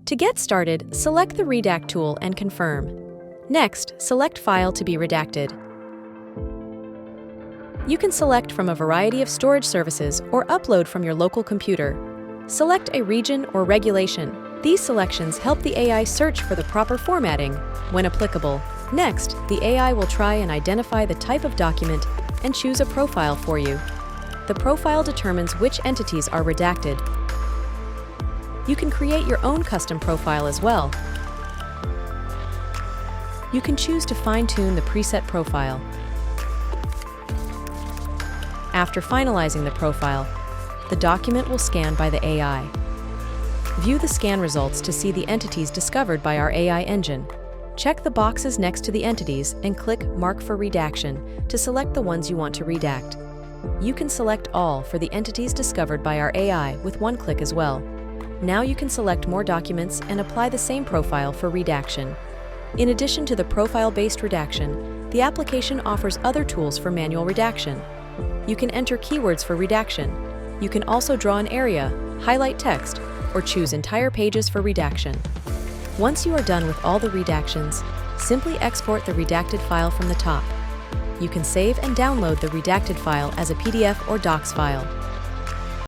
To get started, select the Redact tool and confirm. Next, select File to be redacted. You can select from a variety of storage services or upload from your local computer. Select a region or regulation. These selections help the AI search for the proper formatting, when applicable. Next, the AI will try and identify the type of document and choose a profile for you. The profile determines which entities are redacted. You can create your own custom profile as well. You can choose to fine-tune the preset profile. After finalizing the profile, the document will scan by the AI. View the scan results to see the entities discovered by our AI engine. Check the boxes next to the entities and click Mark for Redaction to select the ones you want to redact. You can select all for the entities discovered by our AI with one click as well. Now you can select more documents and apply the same profile for redaction. In addition to the profile-based redaction, the application offers other tools for manual redaction. You can enter keywords for redaction. You can also draw an area, highlight text, or choose entire pages for redaction. Once you are done with all the redactions, simply export the redacted file from the top. You can save and download the redacted file as a PDF or Docs file.